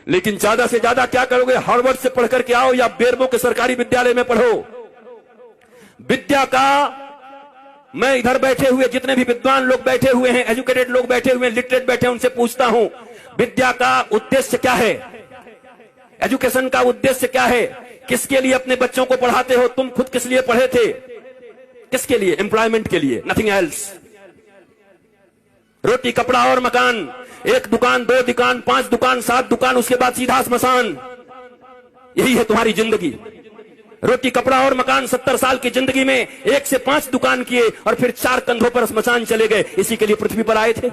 लेकिन ज्यादा से ज्यादा क्या करोगे? हार्वर्ड से पढ़कर के आओ या बेरमो के सरकारी विद्यालय में पढ़ो। विद्या का, मैं इधर बैठे हुए जितने भी विद्वान लोग बैठे हुए हैं, एजुकेटेड लोग बैठे हुए हैं, लिटरेट बैठे हैं, उनसे पूछता हूं, विद्या का उद्देश्य क्या है? एजुकेशन का उद्देश्य क्या है? किसके लिए अपने बच्चों को पढ़ाते हो? तुम खुद किस लिए पढ़े थे? किसके लिए? एम्प्लॉयमेंट के लिए, नथिंग एल्स। रोटी कपड़ा और मकान, एक दुकान, दो दुकान, 5 दुकान, 7 दुकान, उसके बाद सीधा स्मशान। यही है तुम्हारी जिंदगी। रोटी कपड़ा और मकान, 70 साल की जिंदगी में 1 से 5 दुकान किए और फिर 4 कंधों पर स्मशान चले गए। इसी के लिए पृथ्वी पर आए थे।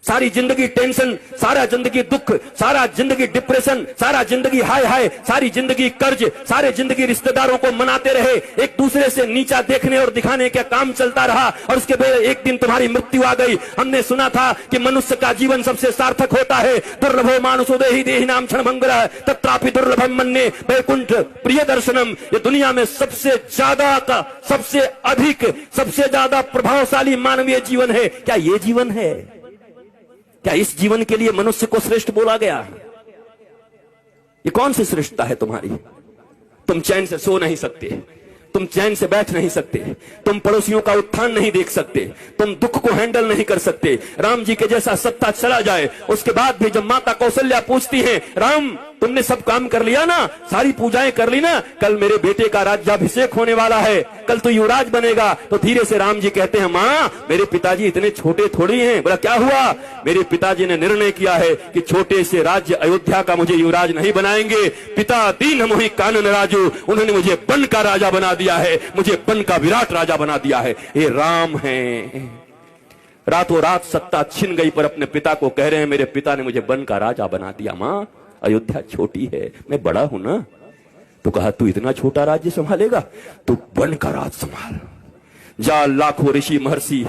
सारी जिंदगी टेंशन, सारा जिंदगी दुख, सारा जिंदगी डिप्रेशन, सारा जिंदगी हाय हाय, सारी जिंदगी कर्ज, सारे जिंदगी रिश्तेदारों को मनाते रहे, एक दूसरे से नीचा देखने और दिखाने का काम चलता रहा और उसके बाद एक दिन तुम्हारी मृत्यु आ गई। हमने सुना था कि मनुष्य का जीवन सबसे सार्थक होता है। दुर्लभो मानुषोदेहि देहि नाम क्षणभंगुरः तत्रापि दुर्लभम मन्ये वैकुंठ प्रिय दर्शनम। ये दुनिया में सबसे ज्यादा का, सबसे अधिक, सबसे ज्यादा प्रभावशाली मानवीय जीवन है। क्या ये जीवन है? क्या इस जीवन के लिए मनुष्य को श्रेष्ठ बोला गया? ये कौन सी श्रेष्ठता है तुम्हारी? तुम चैन से सो नहीं सकते, तुम चैन से बैठ नहीं सकते, तुम पड़ोसियों का उत्थान नहीं देख सकते, तुम दुख को हैंडल नहीं कर सकते। राम जी के जैसा सत्ता चला जाए, उसके बाद भी जब माता कौशल्या पूछती है, राम तुमने सब काम कर लिया ना, सारी पूजाएं कर ली ना, कल मेरे बेटे का राज्याभिषेक होने वाला है, कल तो युवराज बनेगा। तो धीरे से राम जी कहते हैं, मां मेरे पिताजी इतने छोटे थोड़ी हैं। बोला क्या हुआ? मेरे पिताजी ने निर्णय किया है कि छोटे से राज्य अयोध्या का मुझे युवराज नहीं बनाएंगे। पिता दीन मोहि कानन राजू, उन्होंने मुझे बन का राजा बना दिया है, मुझे बन का विराट राजा बना दिया है। ये राम है। रातों रात सत्ता छिन गई पर अपने पिता को कह रहे हैं, मेरे पिता ने मुझे बन का राजा बना दिया। मां अयोध्या छोटी है, मैं बड़ा हूं ना। तो कहा तू इतना छोटा राज्य संभालेगा? तू बन का राज संभाल। जा, लाखों ऋषि महर्षि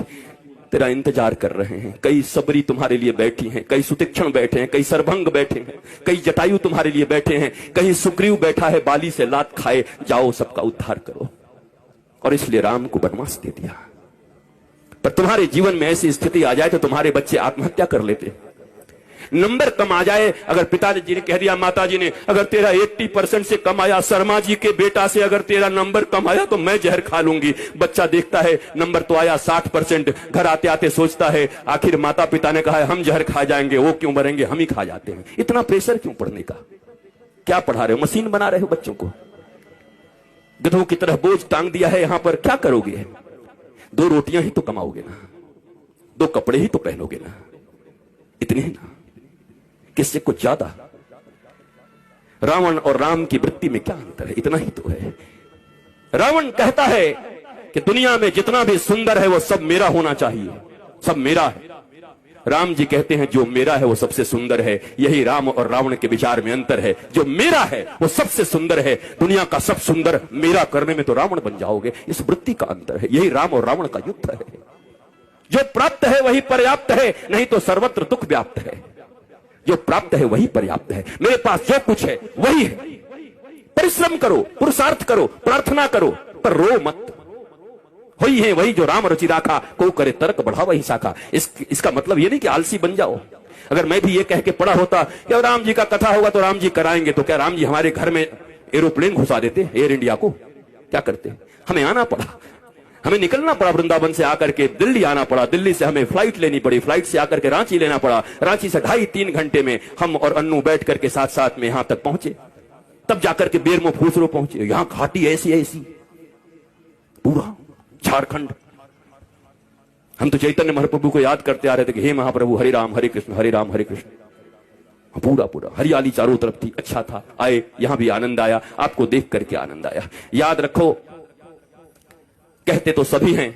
तेरा इंतजार कर रहे हैं। कई सबरी तुम्हारे लिए बैठी हैं, कई सुतीक्षण बैठे हैं, कई सरभंग बैठे हैं, कई जटायु तुम्हारे लिए बैठे हैं, कहीं सुग्रीव बैठा है बाली से लात खाए। जाओ सबका उद्धार करो। और इसलिए राम को वनवास दे दिया। पर तुम्हारे जीवन में ऐसी स्थिति आ जाए तो तुम्हारे बच्चे आत्महत्या कर लेते। नंबर कम आ जाए, अगर पिताजी ने कह दिया, माताजी ने, अगर तेरा 80% से कम आया, शर्मा जी के बेटा से अगर तेरा नंबर कम आया तो मैं जहर खा लूंगी। बच्चा देखता है नंबर तो आया 60%, घर आते आते सोचता है आखिर माता पिता ने कहा है हम जहर खा जाएंगे, वो क्यों मरेंगे, हम ही खा जाते हैं। इतना प्रेशर क्यों पढ़ने का? क्या पढ़ा रहे हो? मशीन बना रहे हो बच्चों को? गधों की तरह बोझ टांग दिया है यहां पर। क्या करोगे? 2 रोटियां ही तो कमाओगे ना, 2 कपड़े ही तो पहनोगे ना, इतने ही ना, किससे कुछ ज्यादा? रावण और राम की वृत्ति में क्या अंतर है? इतना ही तो है। रावण कहता है कि दुनिया में जितना भी सुंदर है वो सब मेरा होना चाहिए, सब मेरा है। राम जी कहते हैं जो मेरा है वो सबसे सुंदर है। यही राम और रावण के विचार में अंतर है। जो मेरा है वो सबसे सुंदर है, दुनिया का सब सुंदर मेरा करने में तो रावण बन जाओगे। इस वृत्ति का अंतर है। यही राम और रावण का युद्ध है। जो प्राप्त है वही पर्याप्त है, नहीं तो सर्वत्र दुख व्याप्त है। जो प्राप्त है वही पर्याप्त है। मेरे पास जो कुछ है वही है। परिश्रम करो, पुरुषार्थ करो, प्रार्थना करो, पर रो मत। वही है वही जो राम रचि राखा, को करे तर्क बढ़ा वही शाखा। इसका मतलब ये नहीं कि आलसी बन जाओ। अगर मैं भी ये कह के पढ़ा होता कि राम जी का कथा होगा तो राम जी कराएंगे, तो क्या राम जी हमारे घर में एरोप्लेन घुसा देते? एयर इंडिया को क्या करते? हमें आना पड़ा, हमें निकलना पड़ा, वृंदावन से आकर के दिल्ली आना पड़ा, दिल्ली से हमें फ्लाइट लेनी पड़ी, फ्लाइट से आकर के रांची लेना पड़ा, रांची से 2.5-3 घंटे में हम और अन्नू बैठ करके साथ में यहां तक पहुंचे, तब जाकर के बेरमो फूसरो पहुंचे। यहां घाटी ऐसी पूरा झारखंड। हम तो चैतन्य महाप्रभु को याद करते आ रहे थे कि हे महाप्रभु हरे राम हरे कृष्ण हरे राम हरे कृष्ण। पूरा हरियाली चारों तरफ थी, अच्छा था। आए, यहां भी आनंद आया, आपको देख करके आनंद आया। याद रखो, कहते तो सभी हैं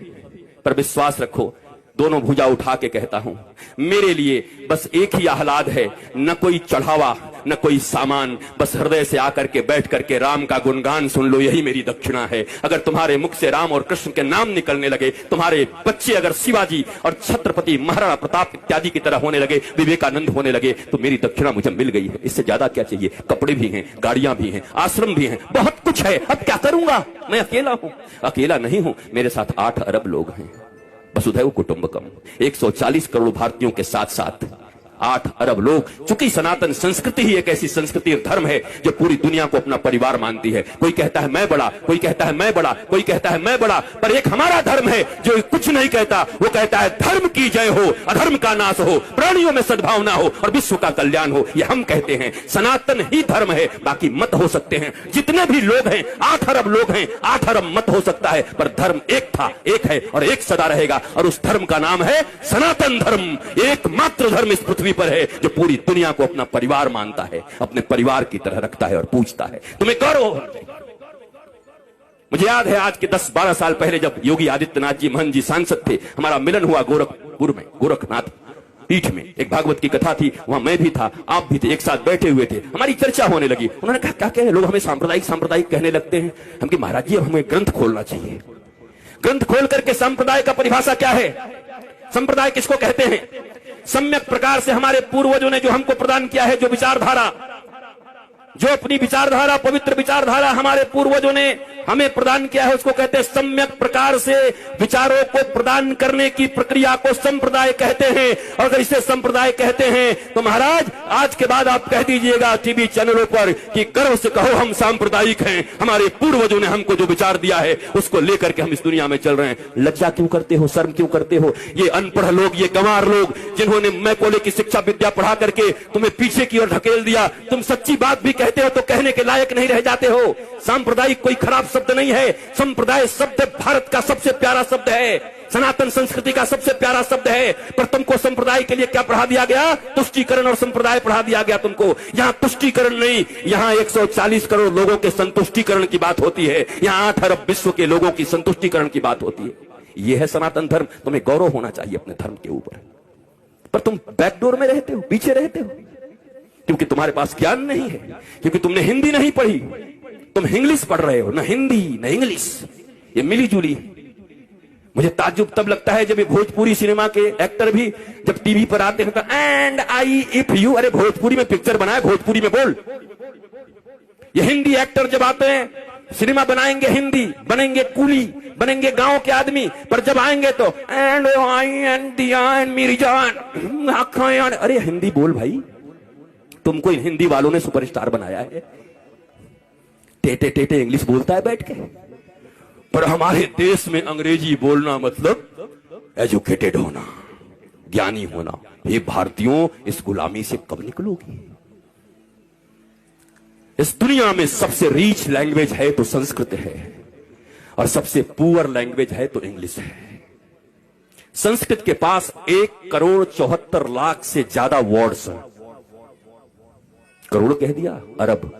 पर विश्वास रखो, दोनों भुजा उठा के कहता हूं, मेरे लिए बस एक ही आह्लाद है, न कोई चढ़ावा न कोई सामान, बस हृदय से आकर के बैठ करके राम का गुणगान सुन लो, यही मेरी दक्षिणा है। अगर तुम्हारे मुख से राम और कृष्ण के नाम निकलने लगे, तुम्हारे बच्चे अगर शिवाजी और छत्रपति महाराणा प्रताप इत्यादि की तरह होने लगे, विवेकानंद होने लगे, तो मेरी दक्षिणा मुझे मिल गई है। इससे ज्यादा क्या चाहिए? कपड़े भी हैं, गाड़ियां भी हैं, आश्रम भी हैं, बहुत कुछ है। अब क्या करूंगा? मैं अकेला हूं। अकेला नहीं हूं, मेरे साथ 8 अरब लोग हैं। वसुधैव कुटुंबकम, 140 करोड़ भारतीयों के साथ साथ 8 अरब लोग। चूंकि सनातन संस्कृति ही एक ऐसी संस्कृति और धर्म है जो पूरी दुनिया को अपना परिवार मानती है। कोई कहता है मैं बड़ा, कोई कहता है मैं बड़ा, कोई कहता है मैं बड़ा, पर एक हमारा धर्म है जो कुछ नहीं कहता। वो कहता है धर्म की जय हो, अधर्म का नाश हो, प्राणियों में सद्भावना हो और विश्व का कल्याण हो। ये हम कहते हैं, सनातन ही धर्म है। बाकी मत हो सकते हैं, जितने भी लोग हैं, 8 अरब लोग हैं, 8 अरब मत हो सकता है, पर धर्म एक था, एक है और एक सदा रहेगा। और उस धर्म का नाम है सनातन धर्म। एकमात्र धर्म इस पृथ्वी पर है जो पूरी दुनिया को अपना परिवार मानता है, अपने परिवार की तरह रखता है और पूछता है। तुम्हें गौरव। मुझे याद है आज के 10-12 साल पहले जब योगी आदित्यनाथ जी महंत जी सांसद थे, हमारा मिलन हुआ गोरखपुर में, गोरखनाथ पीठ में। एक भागवत की कथा थी, वहां मैं भी था, आप भी थे, एक साथ बैठे हुए थे। हमारी चर्चा होने लगी। उन्होंने कहा क्या कहे, लोग हमें सांप्रदायिक सांप्रदायिक कहने लगते हैं। हम कि महाराज जी अब हमें ग्रंथ खोलना चाहिए। ग्रंथ खोल करके संप्रदाय का परिभाषा क्या है, संप्रदाय किसको कहते हैं। सम्यक प्रकार से हमारे पूर्वजों ने जो हमको प्रदान किया है, जो विचारधारा, जो अपनी विचारधारा, पवित्र विचारधारा हमारे पूर्वजों ने हमें प्रदान किया है, उसको कहते हैं सम्यक प्रकार से विचारों को प्रदान करने की प्रक्रिया को संप्रदाय कहते हैं। और अगर इसे संप्रदाय कहते हैं तो महाराज आज के बाद आप कह दीजिएगा टीवी चैनलों पर कि गर्व से कहो हम सांप्रदायिक हैं, हमारे पूर्वजों ने हमको जो विचार दिया है उसको लेकर के हम इस दुनिया में चल रहे हैं। लज्जा क्यों करते हो, शर्म क्यों करते हो। ये अनपढ़ लोग, ये गंवार लोग जिन्होंने मैकोले की शिक्षा विद्या पढ़ा करके तुम्हें पीछे की ओर ढकेल दिया, तुम सच्ची बात भी कहते हो तो कहने के लायक नहीं रह जाते हो। सांप्रदायिक कोई खराब शब्द नहीं है, संप्रदाय शब्द भारत का सबसे प्यारा शब्द है, सनातन संस्कृति का सबसे प्यारा शब्द है। पर तुमको संप्रदाय के लिए क्या पढ़ा दिया गया, तुष्टीकरण और संप्रदाय पढ़ा दिया गया तुमको। यहां तुष्टीकरण नहीं, यहां 140 करोड़ लोगों के संतुष्टीकरण की बात होती है, यहां 8 अरब विश्व के लोगों की संतुष्टीकरण की बात होती है। यह है सनातन धर्म। तुम्हें गौरव होना चाहिए अपने धर्म के ऊपर, पर तुम बैकडोर में रहते हो, पीछे रहते हो, क्योंकि तुम्हारे पास ज्ञान नहीं है, क्योंकि तुमने हिंदी नहीं पढ़ी, तुम इंग्लिश पढ़ रहे हो। न हिंदी न इंग्लिश, ये मिली जुली। मुझे ताज्जुब तब लगता है जब ये भोजपुरी सिनेमा के एक्टर भी जब टीवी पर आते हैं तो एंड आई इफ यू, अरे भोजपुरी में पिक्चर बनाए, भोजपुरी में बोल। ये हिंदी एक्टर जब आते हैं, सिनेमा बनाएंगे हिंदी, बनेंगे कूली, बनेंगे गांव के आदमी, पर जब आएंगे तो एंड आई एंड दिया एंड मेरी जान आँखें, अरे हिंदी बोल भाई। तुमको इन हिंदी वालों ने सुपरस्टार बनाया है, टेटे टेटे इंग्लिश बोलता है बैठ के। पर हमारे देश में अंग्रेजी बोलना मतलब एजुकेटेड होना, ज्ञानी होना। ये भारतीयों, इस गुलामी से कब निकलोगी। इस दुनिया में सबसे रीच लैंग्वेज है तो संस्कृत है, और सबसे पुअर लैंग्वेज है तो इंग्लिश है। संस्कृत के पास 1,74,00,000 से ज्यादा वर्ड्स हैं। करोड़ कह दिया, अरब।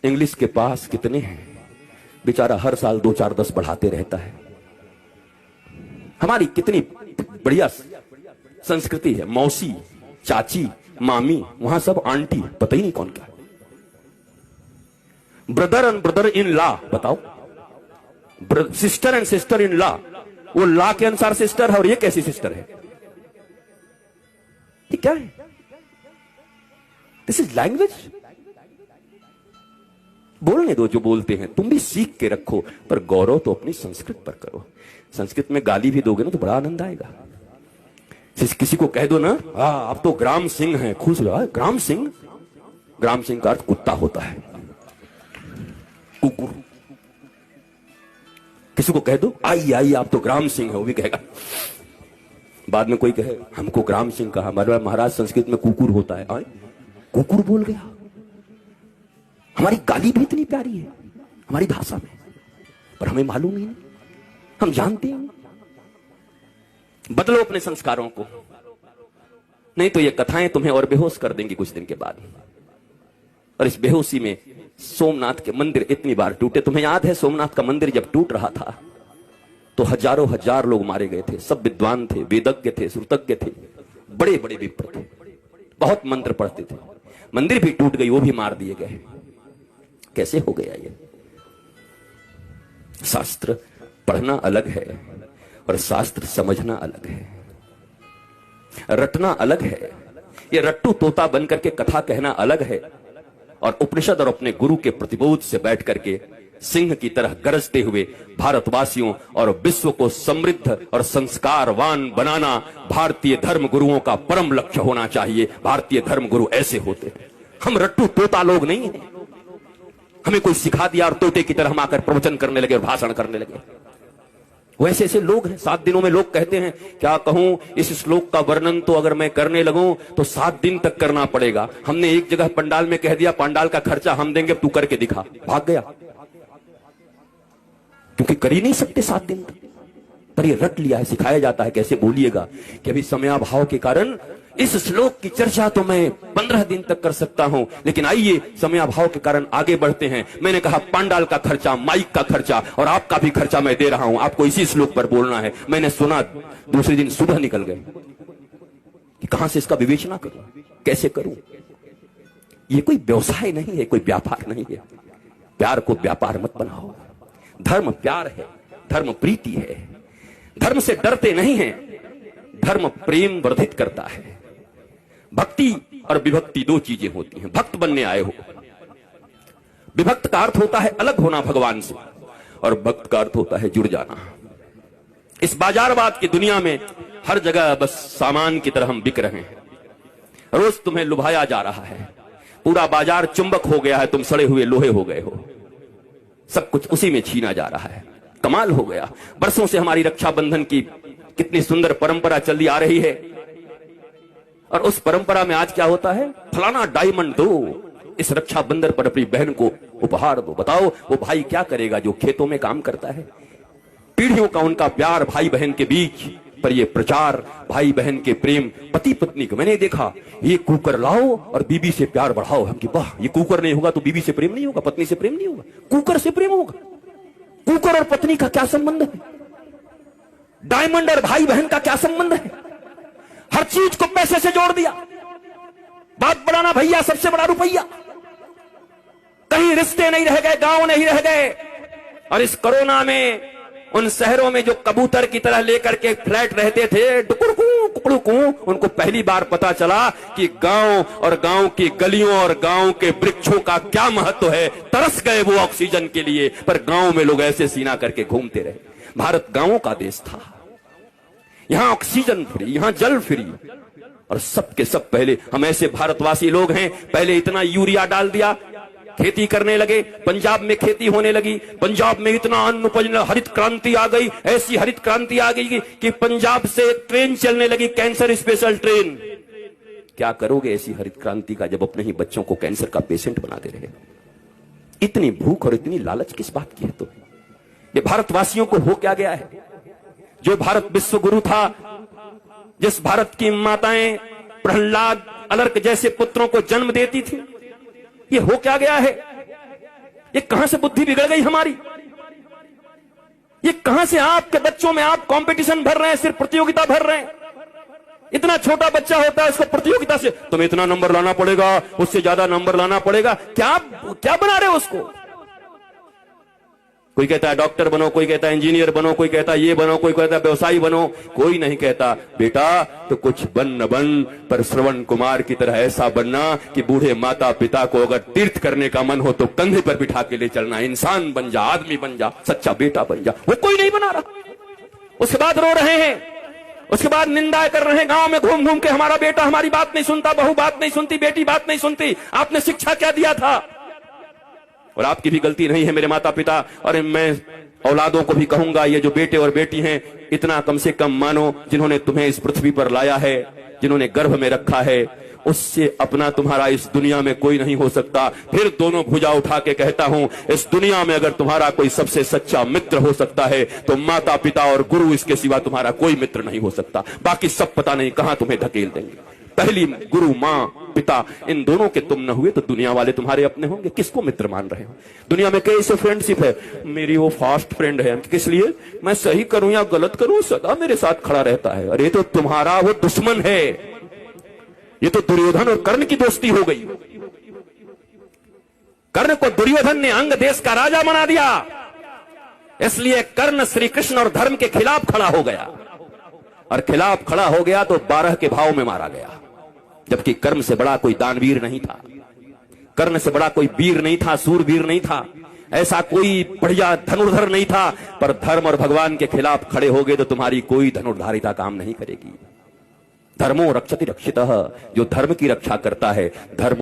इंग्लिश के पास कितने हैं, बेचारा हर साल 2, 4, 10 बढ़ाते रहता है। हमारी कितनी बढ़िया संस्कृति है, मौसी, चाची, मामी, वहां सब आंटी, पता ही नहीं कौन क्या। Brother and brother in law, बताओ, sister and sister in law, वो लॉ के अनुसार सिस्टर है और ये कैसी सिस्टर है, ये क्या है। This is language. बोलने दो जो बोलते हैं, तुम भी सीख के रखो, पर गौरव तो अपनी संस्कृत पर करो। संस्कृत में गाली भी दोगे ना तो बड़ा आनंद आएगा। किसी को कह दो ना, आप तो ग्राम सिंह हैं, खुश रहा। ग्राम सिंह, ग्राम सिंह का अर्थ कुत्ता होता है, कुकुर। किसी को कह दो आई आई आप तो ग्राम सिंह है, वो भी कहेगा। बाद में कोई कहे हमको ग्राम सिंह कहा, महाराज संस्कृत में कुकुर होता है। कुकुर बोल गया। हमारी गाली भी इतनी प्यारी है हमारी भाषा में, पर हमें मालूम ही नहीं, हम जानते हैं। बदलो अपने संस्कारों को, नहीं तो ये कथाएं तुम्हें और बेहोश कर देंगी कुछ दिन के बाद। और इस बेहोशी में सोमनाथ के मंदिर इतनी बार टूटे। तुम्हें याद है सोमनाथ का मंदिर जब टूट रहा था तो हजारों हजार लोग मारे गए थे। सब विद्वान थे, वेदज्ञ थे, श्रुतज्ञ थे, बड़े बड़े विप्र थे, बहुत मंत्र पढ़ते थे। मंदिर भी टूट गई, वो भी मार दिए गए। कैसे हो गया ये। शास्त्र पढ़ना अलग है और शास्त्र समझना अलग है, रटना अलग है। ये रट्टू तोता बनकर के कथा कहना अलग है, और उपनिषद और अपने गुरु के प्रतिबोध से बैठ करके सिंह की तरह गरजते हुए भारतवासियों और विश्व को समृद्ध और संस्कारवान बनाना भारतीय धर्म गुरुओं का परम लक्ष्य होना चाहिए। भारतीय धर्म गुरु ऐसे होते हैं। हम रट्टू तोता लोग नहीं हैं। हमें कोई सिखा दिया और तोते की तरह हम आकर प्रवचन करने लगे और भाषण करने लगे। वैसे ऐसे लोग हैं। 7 दिनों में लोग कहते हैं, क्या कहूं, इस श्लोक का वर्णन तो अगर मैं करने लगूं तो 7 दिन तक करना पड़ेगा। हमने एक जगह पंडाल में कह दिया, पंडाल का खर्चा हम देंगे, तू करके दिखा। भाग गया, क्योंकि कर ही नहीं सकते 7 दिन तक। पर ये रट लिया है, सिखाया जाता है कैसे बोलिएगा कि अभी समयाभाव के कारण इस श्लोक की चर्चा तो मैं 15 दिन तक कर सकता हूं, लेकिन आइए समयाभाव के कारण आगे बढ़ते हैं। मैंने कहा पंडाल का खर्चा, माइक का खर्चा और आपका भी खर्चा मैं दे रहा हूं, आपको इसी श्लोक पर बोलना है। मैंने सुना, दूसरे दिन सुबह निकल गए कि कहां से इसका विवेचना करूं, कैसे करूं। ये कोई व्यवसाय नहीं है, कोई व्यापार नहीं है। प्यार को व्यापार मत बनाओ। धर्म प्यार है, धर्म प्रीति है। धर्म से डरते नहीं हैं, धर्म प्रेम वर्धित करता है। भक्ति और विभक्ति 2 चीजें होती हैं। भक्त बनने आए हो, विभक्त का अर्थ होता है अलग होना भगवान से, और भक्त का अर्थ होता है जुड़ जाना। इस बाजारवाद की दुनिया में हर जगह बस सामान की तरह हम बिक रहे हैं। रोज तुम्हें लुभाया जा रहा है, पूरा बाजार चुंबक हो गया है, तुम सड़े हुए लोहे हो गए हो। सब कुछ उसी में छीना जा रहा है। कमाल हो गया। बरसों से हमारी रक्षाबंधन की कितनी सुंदर परंपरा चली आ रही है, और उस परंपरा में आज क्या होता है, फलाना डायमंड दो, इस रक्षाबंधन पर अपनी बहन को उपहार दो। बताओ वो भाई क्या करेगा जो खेतों में काम करता है। पीढ़ियों का उनका प्यार भाई बहन के बीच, पर ये प्रचार भाई बहन के प्रेम, पति पत्नी को मैंने देखा, ये कुकर लाओ और बीबी से प्यार बढ़ाओ। हम कि वाह, ये कुकर नहीं होगा तो बीबी से प्रेम नहीं होगा, पत्नी से प्रेम नहीं होगा, कुकर से प्रेम होगा। कुकर और पत्नी का क्या संबंध है? डायमंड और भाई बहन का क्या संबंध है? हर चीज को पैसे से जोड़ दिया। बात बढ़ाना भैया, सबसे बड़ा रुपया। कहीं रिश्ते नहीं रह गए, गांव नहीं रह गए। और इस कोरोना में उन शहरों में जो कबूतर की तरह लेकर के फ्लैट रहते थे, टुकुड़कू कुकड़ुकू, उनको पहली बार पता चला कि गांव और गांव की गलियों और गांव के वृक्षों का क्या महत्व है। तरस गए वो ऑक्सीजन के लिए, पर गांव में लोग ऐसे सीना करके घूमते रहे। भारत गांवों का देश था। यहां ऑक्सीजन फ्री, यहां जल फ्री, और सबके सब पहले हम ऐसे भारतवासी लोग हैं, पहले इतना यूरिया डाल दिया, खेती करने लगे, पंजाब में खेती होने लगी, पंजाब में इतना अन्न उपजने, हरित क्रांति आ गई, ऐसी हरित क्रांति आ गई कि पंजाब से ट्रेन चलने लगी, कैंसर स्पेशल ट्रेन। क्या करोगे ऐसी हरित क्रांति का, जब अपने ही बच्चों को कैंसर का पेशेंट बनाते रहे। इतनी भूख और इतनी लालच किस बात की है? तो ये भारतवासियों को हो क्या गया है? जो भारत विश्व गुरु था, जिस भारत की माताएं प्रहलाद, अलर्क जैसे पुत्रों को जन्म देती थी, ये हो क्या गया है? ये कहां से बुद्धि बिगड़ गई हमारी? ये कहां से आपके बच्चों में आप कंपटीशन भर रहे हैं, सिर्फ प्रतियोगिता भर रहे हैं। इतना छोटा बच्चा होता है, उसको प्रतियोगिता से तुम्हें इतना नंबर लाना पड़ेगा, उससे ज्यादा नंबर लाना पड़ेगा। क्या क्या बना रहे हो उसको? कोई कहता है डॉक्टर बनो, कोई कहता है इंजीनियर बनो, कोई कहता है ये बनो, कोई कहता है व्यवसायी बनो। कोई नहीं कहता बेटा तो कुछ बन न बन, पर श्रवण कुमार की तरह ऐसा बनना कि बूढ़े माता पिता को अगर तीर्थ करने का मन हो तो कंधे पर बिठा के ले चलना। इंसान बन जा, आदमी बन जा, सच्चा बेटा बन जा। वो कोई नहीं बना रहा। उसके बाद रो रहे हैं, उसके बाद निंदा कर रहे हैं गांव में घूम घूम के, हमारा बेटा हमारी बात नहीं सुनता, बहू बात नहीं सुनती, बेटी बात नहीं सुनती। आपने शिक्षा क्या दिया था? और आपकी भी गलती नहीं है मेरे माता पिता, और मैं औलादों को भी कहूंगा, ये जो बेटे और बेटी हैं, इतना कम से कम मानो, जिन्होंने तुम्हें इस पृथ्वी पर लाया है, जिन्होंने गर्भ में रखा है, उससे अपना तुम्हारा इस दुनिया में कोई नहीं हो सकता। फिर दोनों भुजा उठा के कहता हूं, इस दुनिया में अगर तुम्हारा कोई सबसे सच्चा मित्र हो सकता है तो माता पिता और गुरु, इसके सिवा तुम्हारा कोई मित्र नहीं हो सकता। बाकी सब पता नहीं कहां तुम्हें धकेल देंगे। पहली गुरु, मां, पिता, इन दोनों के तुम न हुए तो दुनिया वाले तुम्हारे अपने होंगे। किसको मित्र मान रहे हो? दुनिया में कैसे फ्रेंडशिप है? मेरी वो फास्ट फ्रेंड है। किस लिए? मैं सही करूं या गलत करूं, सदा मेरे साथ खड़ा रहता है। अरे तो तुम्हारा वो दुश्मन है। ये तो दुर्योधन और कर्ण की दोस्ती हो गई। कर्ण को दुर्योधन ने अंग देश का राजा बना दिया, इसलिए कर्ण श्री कृष्ण और धर्म के खिलाफ खड़ा हो गया, और खिलाफ खड़ा हो गया तो 12 के भाव में मारा गया। जबकि कर्ण से बड़ा कोई दानवीर नहीं था, कर्ण से बड़ा कोई वीर नहीं था, सूरवीर नहीं था। ऐसा कोई बढ़िया धनुर्धर नहीं था, पर धर्म और भगवान के खिलाफ खड़े हो गए तो तुम्हारी कोई धनुर्धारिता काम नहीं करेगी। धर्मो रक्षति रक्षितः, जो धर्म की रक्षा करता है, धर्म